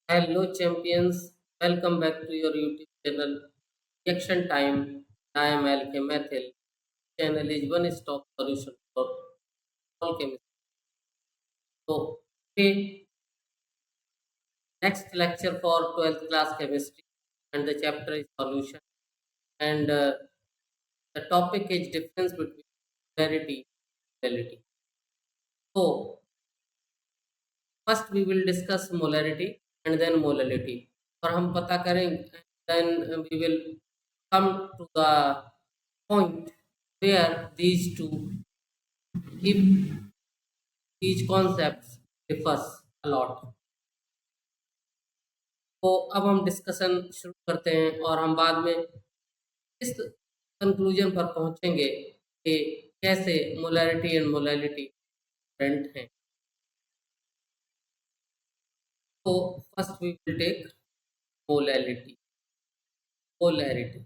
Hello champions, welcome back to your YouTube channel Reaction Time. I am Alke Mathil. Channel is one stop solution for all chemistry. So today next lecture for 12th class chemistry and the chapter is solution and the topic is difference between polarity and molality. So first we will discuss molarity and then molality. और हम पता करेंगे then we will come to the point where these two, if these concepts differs a lot. तो अब हम discussion शुरू करते हैं और हम बाद में इस कंक्लूजन पर पहुंचेंगे कि कैसे मोलैरिटी एंड मोलैलिटी डिफरेंट हैं. तो first we will take molality polarity.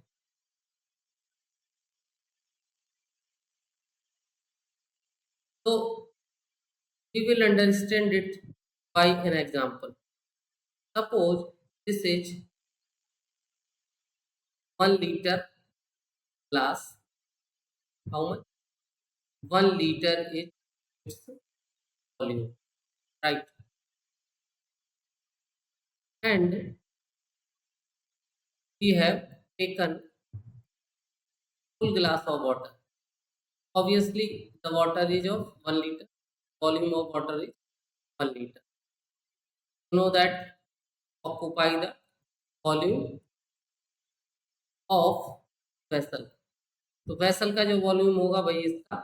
तो we will understand it by an example. Suppose this is 1 liter glass. How much? 1 liter is its volume, right? And we have taken full glass of water. Obviously, the water is of 1 liter. Volume of water is 1 liter. You know that occupy the volume of vessel. तो vessel का जो volume होगा वही इसका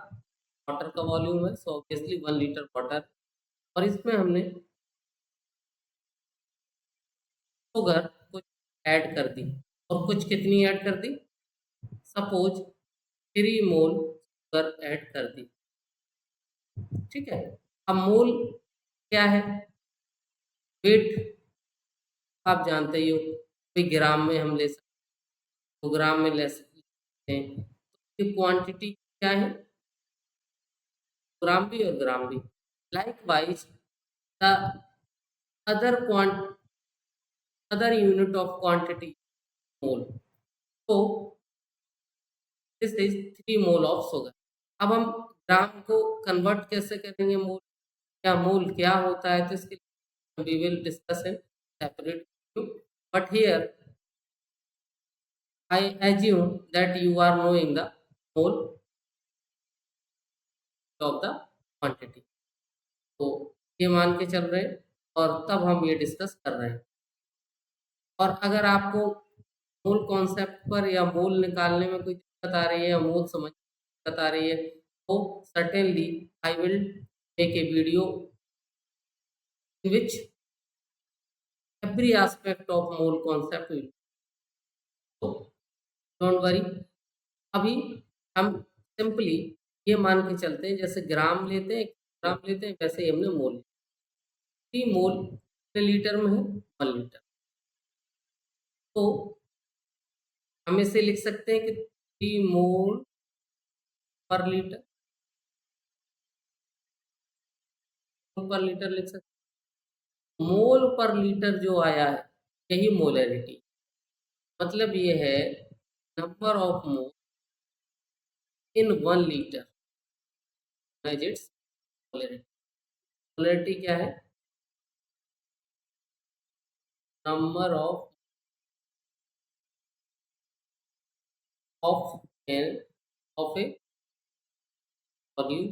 water का volume है. So obviously 1 litre water और इसमें हमने शुगर कुछ ऐड कर दी और कुछ कितनी ऐड कर दी. सपोज 3 मोल शुगर ऐड कर दी. ठीक है. अब मोल क्या है? वेट आप जानते ही हो. कोई ग्राम में हम ले सकते हैं, 2 ग्राम में ले सकते हैं. तो क्वांटिटी क्या है? ग्राम भी और ग्राम भी. Like wise the other quant other unit of quantity mole. So this is 3 mole of sugar. अब हम ग्राम को कन्वर्ट कैसे करेंगे मोल, क्या मोल क्या होता है, तो इसके लिए we will discuss in separate video. But here I assume that you are knowing the mole of the quantity. तो ये मान के चल रहे हैं और तब हम ये डिस्कस कर रहे हैं. और अगर आपको मूल कॉन्सेप्ट पर या मूल निकालने में कोई दिक्कत आ रही है या मूल समझ में दिक्कत आ रही है तो certainly I will make a video in which every aspect of mole concept will. So don't worry. अभी हम सिंपली ये मान के चलते हैं जैसे ग्राम लेते हैं, ग्राम लेते हैं, वैसे ही हमने मोल. 3 मोल कितने लीटर में है? 1 लीटर. तो हम इसे लिख सकते हैं कि 3 मोल पर लीटर, पर लीटर लिख सकते हैं. मोल पर लीटर जो आया है यही मोलैरिटी. मतलब ये है number of mole in 1 litre as it's molarity. Molarity क्या है? Number of N of A volume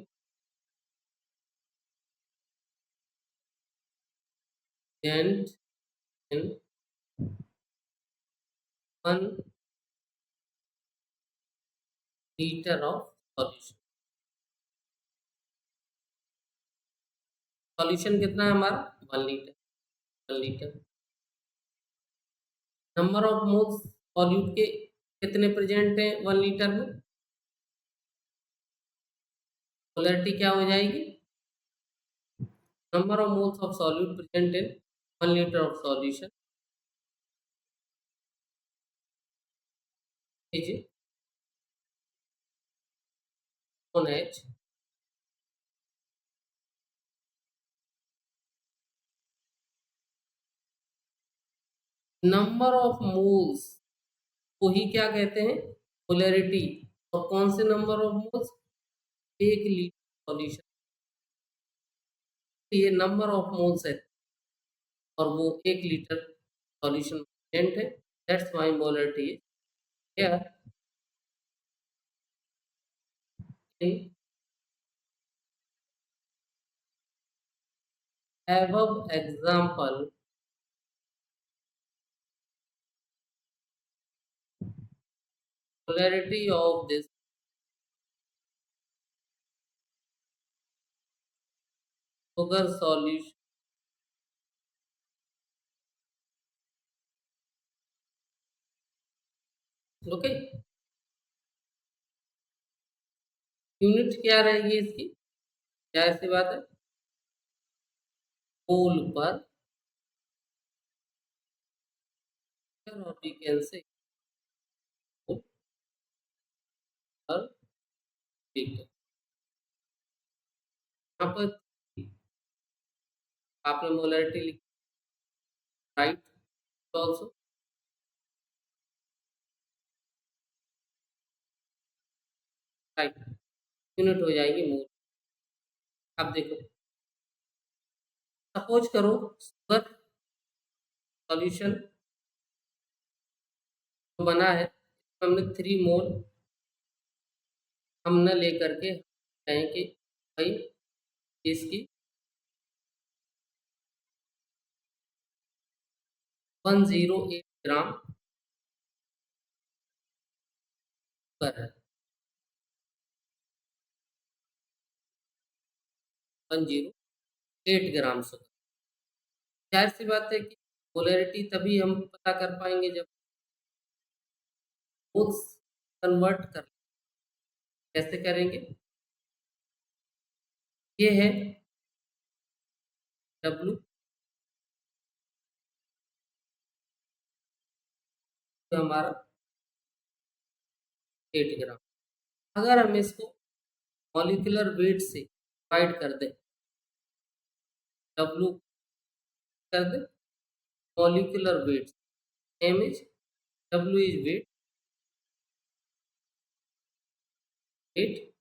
and in 1 litre of solution. Solution कितना है हमारा? 1 litre. 1 litre. Number of moles solute के कितने प्रेजेंट हैं 1 लीटर में? मोलैरिटी क्या हो जाएगी? Number of moles of solute present in 1 liter of solution is known as number of moles को ही क्या कहते हैं? मोलैरिटी। और कौन से number of moles? 1 litre solution, ये नंबर ऑफ मोल्स है और वो 1 लीटर सॉल्यूशन कंटेंट है। That's why molarity is here in above example. Molarity of this sugar solution. Okay, unit क्या रहेगी इसकी? क्या ऐसी बात है? मोल पर, और वी कैन से मोल पर लीटर। यहाँ पर आपने मोलैरिटी लिखी, राइट? ऑल्सो राइट, यूनिट हो जाएगी मोल। अब देखो, सपोज करो शुगर सॉल्यूशन बना है, हमने 3 मोल हम न लेकर के कहें कि भाई इसकी 108 ग्राम शुगर है। 108 ग्राम शुगर। जाहिर सी बात है कि पोलैरिटी तभी हम पता कर पाएंगे जब मोल्स कन्वर्ट कर। कैसे करेंगे? ये है डब्ल्यू, हमारा 8 ग्राम। अगर हम इसको मॉलिक्यूलर वेट से डिवाइड कर दें, डब्ल्यू कर दें molecular weight, M is W is weight, weight,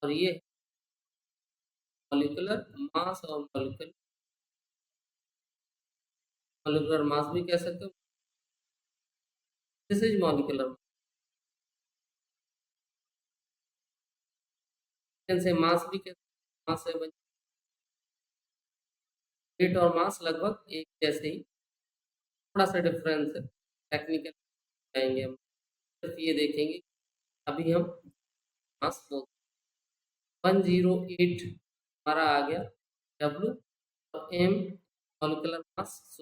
और ये मॉलिक्यूलर मास, और मॉलिक्यूलर मास भी कह सकते हो। दिस इज मॉलिक्यूलर से मास भी कह सकते, मास है, वेट और मास लगभग एक जैसे ही, थोड़ा सा डिफरेंस है। टेक्निकल जाएंगे हम, सिर्फ ये देखेंगे। अभी हम मास बोलते 108 हमारा आ गया डब्ल्यू, और एम मॉलिक्यूलर मास,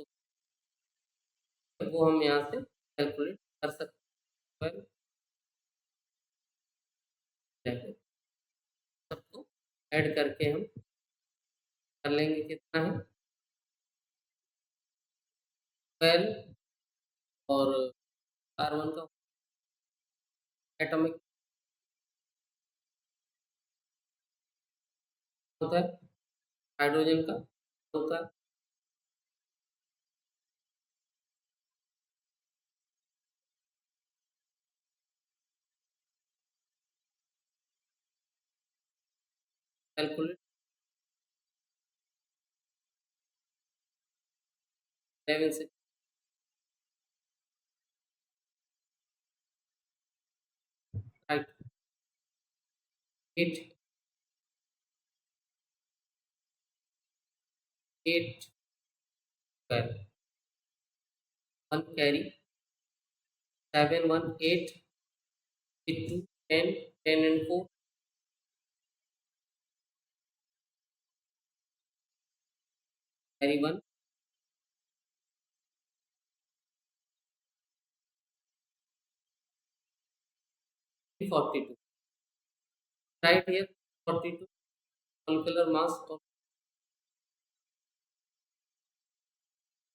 वो हम यहाँ से कैलकुलेट कर सकते हैं। सबको ऐड करके हम कर लेंगे, कितना है 12, और कार्बन का एटॉमिक होता है, हाइड्रोजन का होता है कैलकुलेट 11 से। Right, 8, 8, 12, 1 carry, 7, 1, 8, 2, 10, 10 and 4, carry 1, 42, right here 42 molecular mass of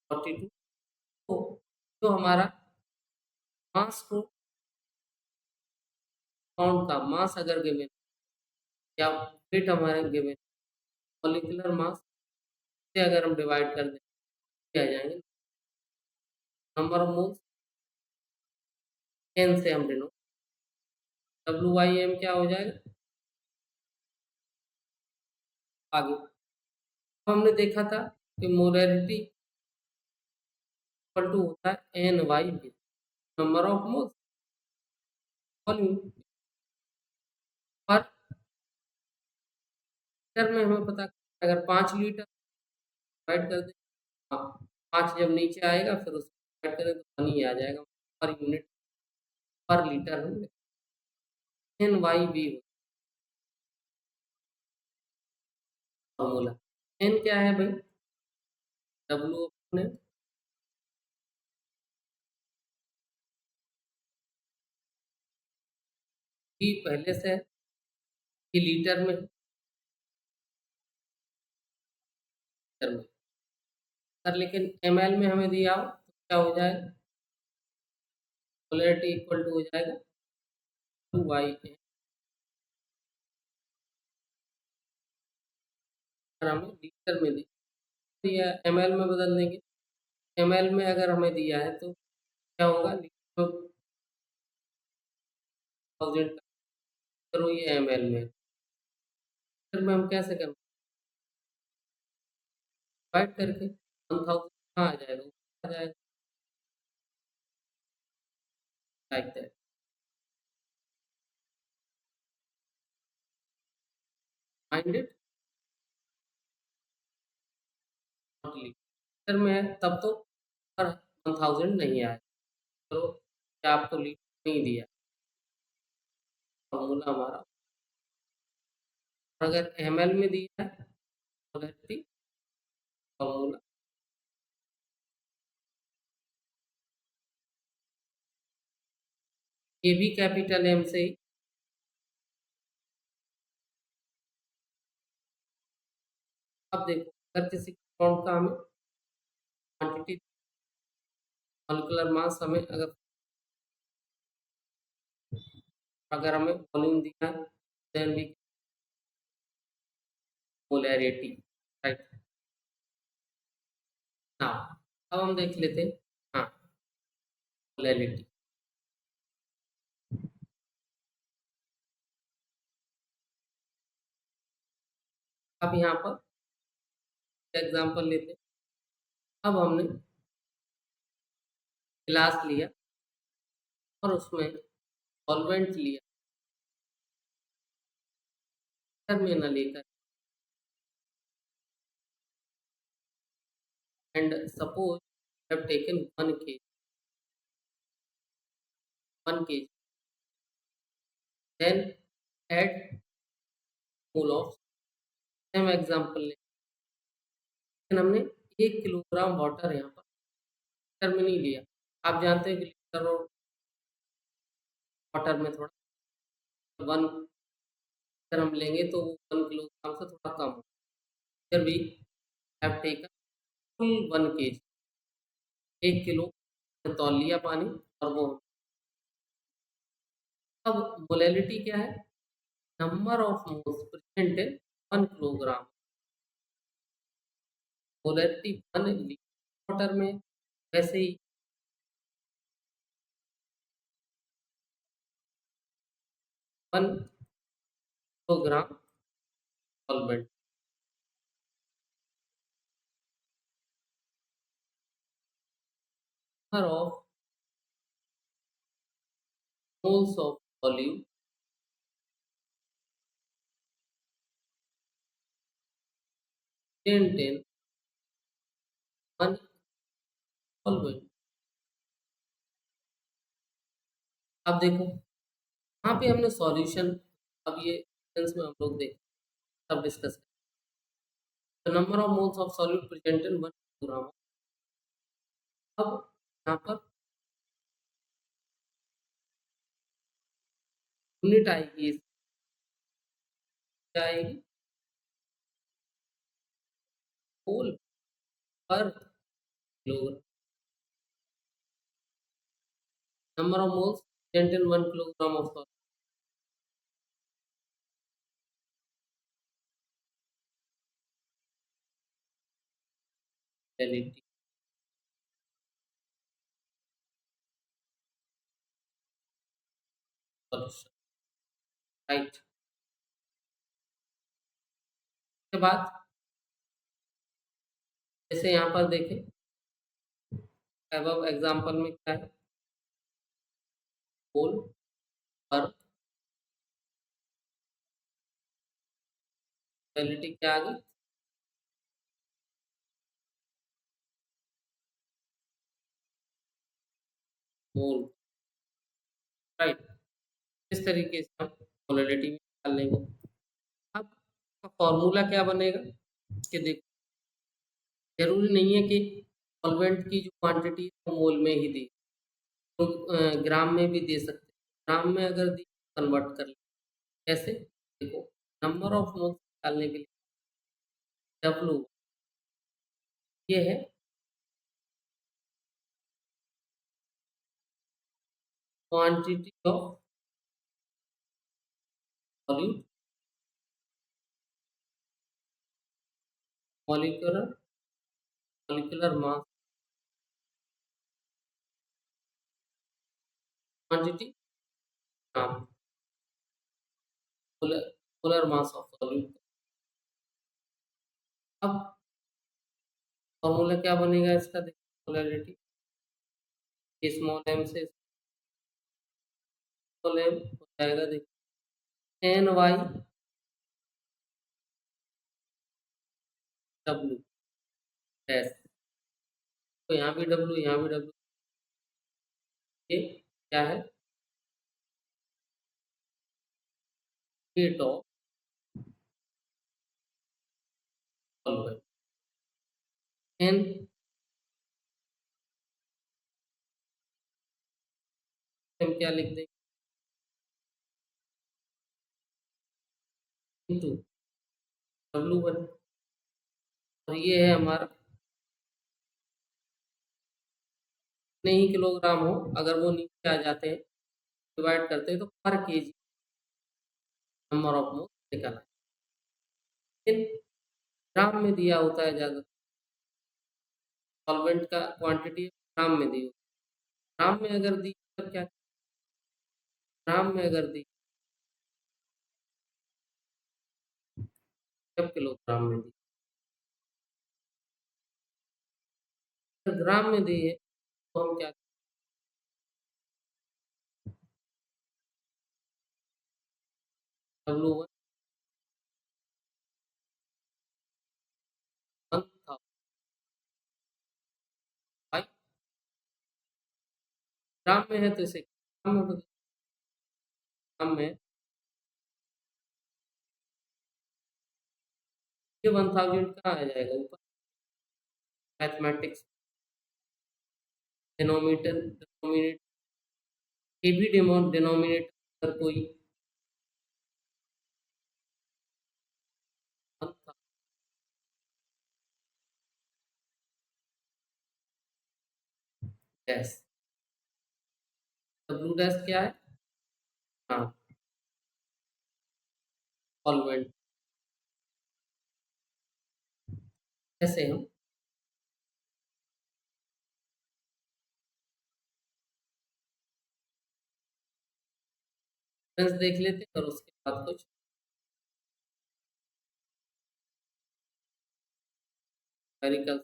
42। तो जो हमारा मास को, काउंट का मास अगर गिवन या वेट हमारे गिवन, मॉलिक्यूलर मास से अगर हम डिवाइड कर दें, आ जाएंगे नंबर ऑफ मोल्स एन से हम डिनोट, WIM क्या हो जाएगा आगे। अब हमने देखा था कि मोलैरिटी इक्वल टू होता है NYV, number of moles volume. पर लीटर में हमें पता अगर 5 लीटर डिवाइड कर दें, हाँ, 5 जब नीचे आएगा फिर उसको डिवाइड करें तो 1 ही आ जाएगा पर यूनिट पर लीटर में NYV फॉर्मूला। एन क्या है भाई, डब्ल्यू अपने भी पहले से है कि लीटर में, लीटर में सर, लेकिन ml में हमें दिया हो तो क्या हो जाएगा, मोलैरिटी इक्वल टू हो जाएगा 2y, अगर हमें लीटर में दिया ml में बदल देंगे। ml में अगर हमें दिया है तो क्या होगा, लीटर में 1000 का, करो ये ml में, लीटर में हम कैसे करें डिवाइड करके 1000 कहाँ आ जाएगा, ऊपर आ जाएगा like that. Mind it, not litre में है तब तो पर 1000 नहीं आया, तो क्या आपको लीटर नहीं दिया फॉर्मूला हमारा। और अगर ml में दिया है मोलैरिटी फॉर्मूला, ये भी कैपिटल एम से ही। अब देखो अगर किसी कंपाउंड का हमें क्वांटिटी, मॉलिक्यूलर मास हमें अगर हमें वॉल्यूम दिया है देन वी मोलैरिटी, राइट ना। अब हम देख लेते हैं, हाँ, मोलैरिटी। अब यहाँ पर एग्जांपल लेते हैं। अब हमने गिलास लिया और उसमें सॉल्वेंट लिया, लीटर में न लेकर, and suppose have taken 1 kg, then add mole of, same example लें, लेकिन हमने 1 किलोग्राम वाटर यहाँ पर लीटर में नहीं लिया। आप जानते हैं कि लीटर और वाटर में थोड़ा 1 लीटर हम लेंगे तो वो 1 किलोग्राम से थोड़ा कम हो, फिर भी have taken full 1 kg, 1 kilo तौल लिया पानी, और वो अब मोलैलिटी क्या है, number of moles present in 1 kilogram, molality 1 litre water में, वैसे ही 1 kilogram solvent, number of moles of volume present in 1 solvent. अब देखो यहाँ पे हमने सॉल्यूशन, अब ये सेंस में हम लोग देख सब डिस्कस करें, the number of moles of solute present in 1 kilogram. अब यहाँ पर यूनिट आएगी, क्या आएगी, मोल पर kilogram, number of moles present in 1 kilogram of solute. Solution, right. उसके बाद जैसे यहाँ पर देखें, अबव एग्जाम्पल में क्या है, मोल पर मोलैलिटी क्या आ गई, मोल, राइट। इस तरीके से हम मोलैलिटी निकाल लेंगे। अब फॉर्मूला क्या बनेगा कि देखो, जरूरी नहीं है कि सॉल्वेंट की जो क्वांटिटी है वो मोल में ही दी, तो ग्राम में भी दे सकते हैं। ग्राम में अगर दी, कन्वर्ट कर ले, कैसे, देखो, नंबर ऑफ मोल्स निकालने के लिए डब्लू, ये है quantity of solute, molecular molecular mass, quantity gram, molar molar mass of solute. अब फॉर्मूला क्या बनेगा इसका, देखो, मोलैलिटी स्मॉल एम से स्मॉल एम हो जाएगा, देखो, एन वाई डब्ल्यू डैश, तो यहाँ भी डब्ल्यू, यहाँ भी डब्ल्यू, ये क्या है, रेट ऑफ सॉल्वेंट, एन हम क्या लिख देंगे, इंटू डब्ल्यू वन, और ये है हमारा, कितने ही किलोग्राम हो, अगर वो नीचे आ जाते हैं, डिवाइड करते हैं, तो पर केजी नंबर ऑफ मोल निकला। लेकिन ग्राम में दिया होता है ज़्यादा, सॉल्वेंट का क्वांटिटी ग्राम में दी, ग्राम में अगर दी तब क्या, ग्राम में अगर दी तब किलोग्राम में दी, अगर ग्राम में दी है तो हम क्या, डब्ल्यू वन वन था, भाई ग्राम में है तो इसे ग्राम में बदल, ग्राम में ये 1000 कहाँ आ जाएगा ऊपर, मैथमेटिक्स, डिनोमिनेटर डिनोमिनेटर, ये भी डिनोमिनेटर अगर कोई 1000 डैश, डब्ल्यू डैश क्या है, हाँ, सॉल्वेंट, ऐसे हम डिफरेंस देख लेते हैं, और उसके बाद कुछ न्यूमेरिकल,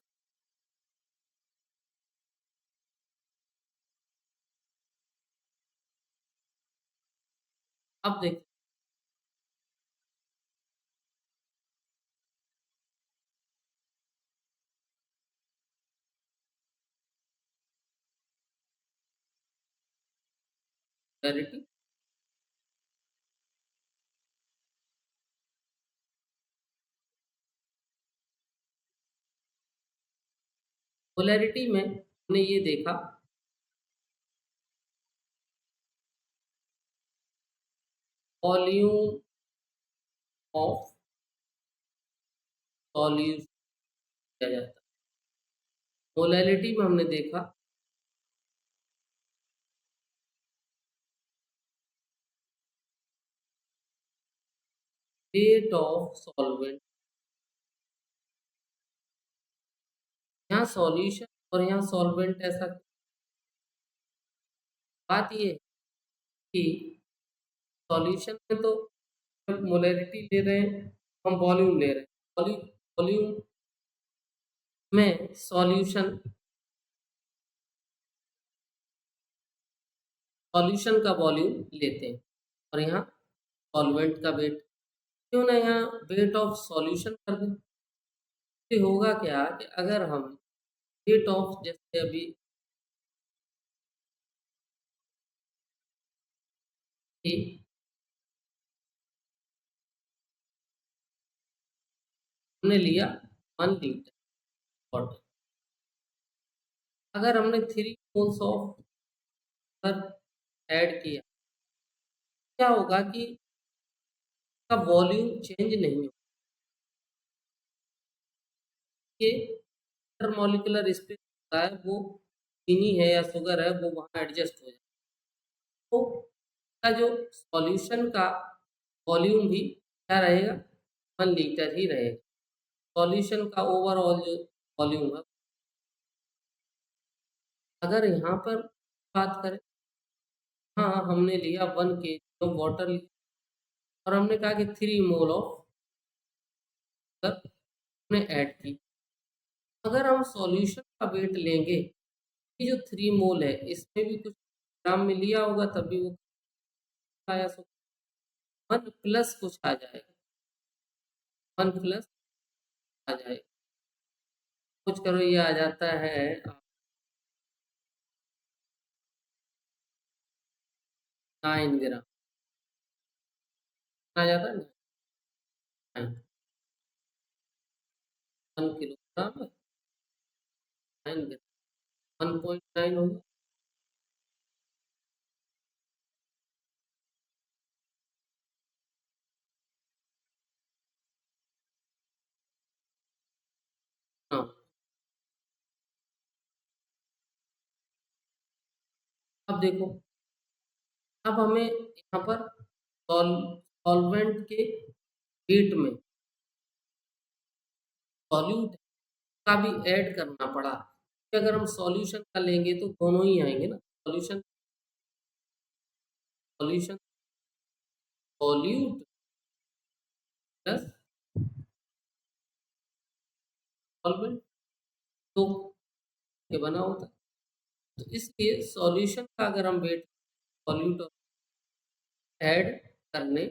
अब देखते हैं पोलैरिटी, पोलैरिटी में हमने ये देखा, वॉल्यूम ऑफ सॉल्यूशन किया जाता है, मोलैलिटी में हमने देखा रेट ऑफ सॉल्वेंट, यहाँ सॉल्यूशन और यहाँ सॉल्वेंट, ऐसा बात ये है कि सॉल्यूशन में तो जब मोलैरिटी ले रहे हैं, हम वॉल्यूम ले रहे हैं। वॉल्यूम में सॉल्यूशन का वॉल्यूम लेते हैं और यहाँ सॉल्वेंट का वेट। क्यों ना यहाँ वेट ऑफ सॉल्यूशन कर दें। इससे होगा क्या कि अगर हम वेट ऑफ, जैसे अभी ए हमने लिया 1 लीटर वाटर, अगर हमने 3 मोल्स ऑफ ऐड किया, क्या होगा कि का वॉल्यूम चेंज नहीं होगा। ये इंटरमॉलिक्यूलर स्पेस होता है, वो चीनी है या शुगर है, वो वहाँ एडजस्ट हो जाए। तो का जो सॉल्यूशन का वॉल्यूम भी क्या रहेगा, 1 लीटर ही रहेगा। सॉल्यूशन का ओवरऑल जो वॉल्यूम है, अगर यहाँ पर बात करें, हाँ हमने लिया 1 kg ऑफ वाटर लिया और हमने कहा कि 3 मोल ऑफ हमने ऐड की। अगर हम सॉल्यूशन का वेट लेंगे, ये जो 3 मोल है इसमें भी कुछ ग्राम में लिया होगा, तभी वो आया। सो 1 प्लस कुछ आ जाएगा, 1 प्लस आ जाएगा। कुछ करो, ये आ जाता है 9 ग्राम आ जाता है ना। 1 किलोग्राम है, 9 ग्राम, 1.9 होगा। हाँ, अब देखो, अब हमें यहाँ पर सॉल्वेंट के वेट में सॉल्यूट का भी ऐड करना पड़ा, कि अगर हम सॉल्यूशन का लेंगे तो दोनों ही आएंगे ना। Solution solution solute plus solvent, तो ये बना होता है। तो इसलिए सॉल्यूशन का अगर हम वेट सॉल्यूट ऐड करने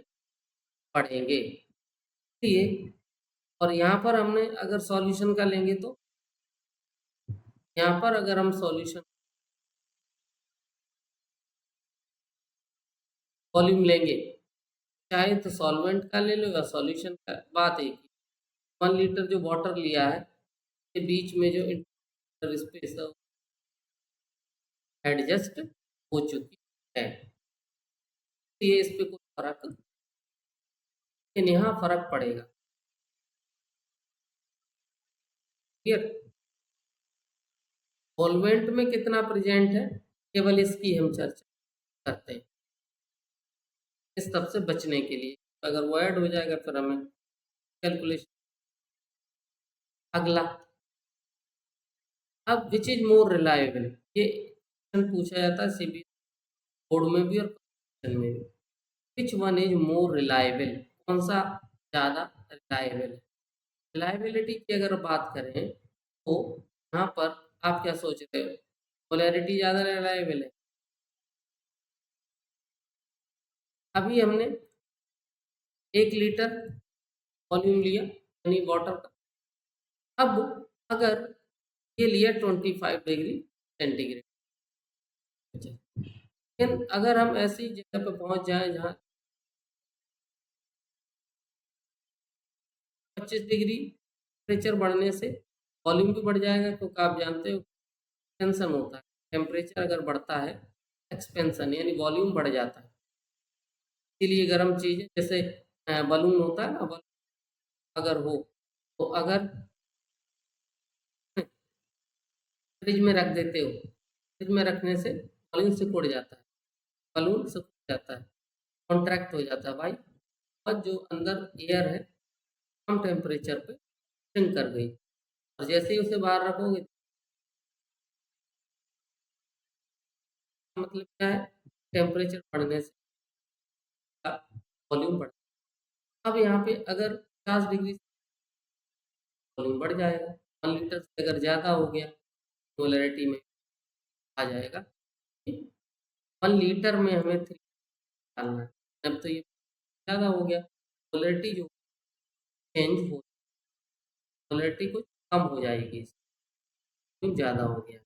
पड़ेंगे, इसलिए। और यहाँ पर हमने अगर सॉल्यूशन का लेंगे तो यहाँ पर अगर हम सॉल्यूशन वॉल्यूम लेंगे, चाहे तो सॉल्वेंट का ले लो या सॉल्यूशन का, बात एक ही। 1 लीटर जो वाटर लिया है, के बीच में जो इंटर स्पेस है एडजस्ट हो चुकी है, ये इस पे कोई फर्क, लेकिन यहाँ फर्क पड़ेगा। क्लियर। सॉल्वेंट में कितना प्रेजेंट है, केवल इसकी हम चर्चा करते हैं, इस सब से बचने के लिए। अगर वो ऐड हो जाएगा फिर हमें कैलकुलेशन। अगला, अब विच इज मोर रिलायबल, ये क्वेश्चन पूछा जाता है सीबीएसई बोर्ड में भी और क्वेश्चन में भी। Which one is more reliable, कौन सा ज़्यादा रिलायबल है। रिलायबिलिटी की अगर बात करें तो यहाँ पर आप क्या सोच रहे हो, पोलैरिटी ज़्यादा रिलायबल है। अभी हमने 1 लीटर वॉल्यूम लिया यानी वाटर का। अब अगर ये लिया 25 डिग्री सेंटीग्रेड, लेकिन अगर हम ऐसी जगह पे पहुंच जाएं जहाँ 25 डिग्री टेम्परेचर बढ़ने से वॉल्यूम भी बढ़ जाएगा, क्योंकि आप जानते हो एक्सपेंशन होता है। टेम्परेचर अगर बढ़ता है, एक्सपेंशन यानी वॉल्यूम बढ़ जाता है। इसीलिए गर्म चीज़ें जैसे बलून होता है ना, बलून अगर हो तो अगर फ्रिज में रख देते हो, फ्रिज में रखने से बलून सिकुड़ जाता है, बलून सिकुड़ जाता है, कॉन्ट्रैक्ट हो जाता है भाई। और जो अंदर एयर है कम टेम्परेचर पे सिंक कर गई, और जैसे ही उसे बाहर रखोगे, मतलब क्या है, टेम्परेचर बढ़ने से वॉल्यूम बढ़। अब यहाँ पे अगर 50 डिग्री वॉल्यूम बढ़ जाएगा, 1 लीटर से अगर ज़्यादा हो गया मोलैरिटी में आ जाएगा कि 1 लीटर में हमें 3 डालना है। अब तो ये ज़्यादा हो गया, मोलैरिटी जो चेंज हो, मोलैरिटी कुछ कम हो जाएगी, कुछ ज़्यादा हो गया।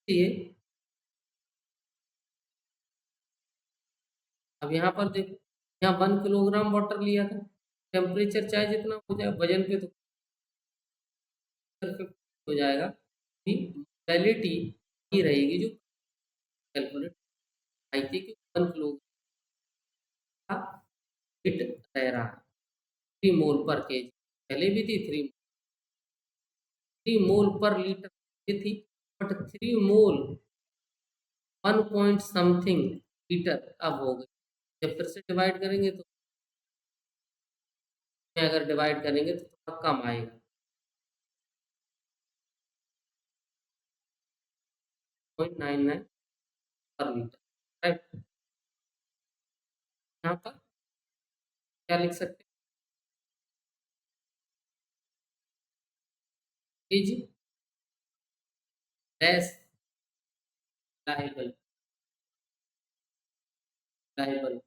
इसलिए अब यहाँ पर देखो, यहाँ 1 किलोग्राम वाटर लिया था, टेम्परेचर चाहे जितना हो जाए वजन पे तो परफेक्ट हो जाएगा, कि मोलैलिटी ही रहेगी जो कैलकुलेट आई थी कि 1 किलोग्राम का हिट रह रहा है, 3 मोल पर केजी। पहले भी थी 3 मोल पर लीटर ये थी, but 3 mole 1 point something litre अब हो गई। जब फिर से डिवाइड करेंगे तो अगर डिवाइड करेंगे तो थोड़ा कम आएगा, 0.99 पर लीटर, राइट। यहाँ पर क्या लिख सकते हैं, is less liable, liable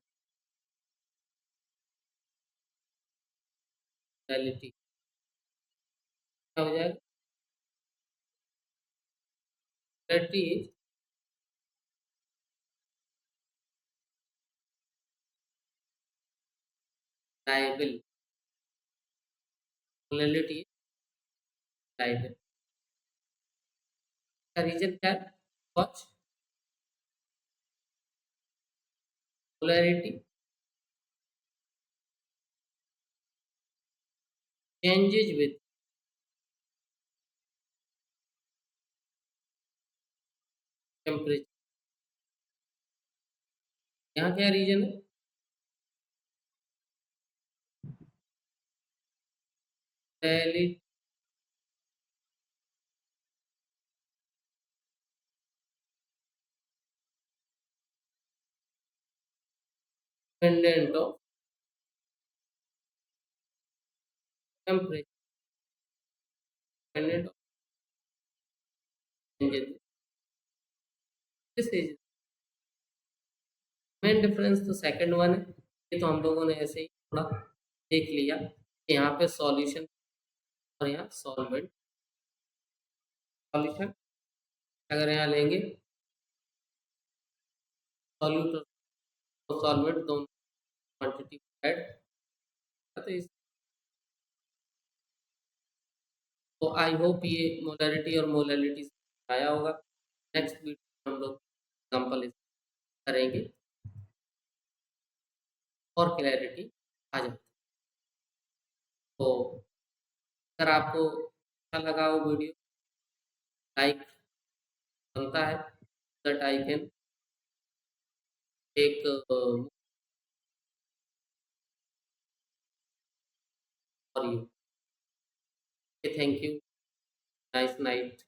reality क्या हो जाएगा, reality is liable, reality liable. का रीजन क्या है, watch polarity changes with temperature. यहाँ क्या रीजन है, reality dependent of temperature, dependent of changes. This is main difference, तो सेकंड वन है। ये तो हम लोगों ने ऐसे ही थोड़ा देख लिया कि यहाँ पे सॉल्यूशन और यहाँ सॉल्वेंट। सॉल्यूशन अगर यहाँ लेंगे सॉल्यूट और सॉल्वेंट दोनों क्वांटिटी ऐड, तो इस तो आई होप ये मोलैरिटी और मोलैलिटी आया होगा। नेक्स्ट वीडियो में हम लोग एग्जाम्पल करेंगे और क्लैरिटी आ जाए। तो अगर आपको अच्छा लगा हो वीडियो, लाइक बनता है, that I can take for you. Thank you, nice night.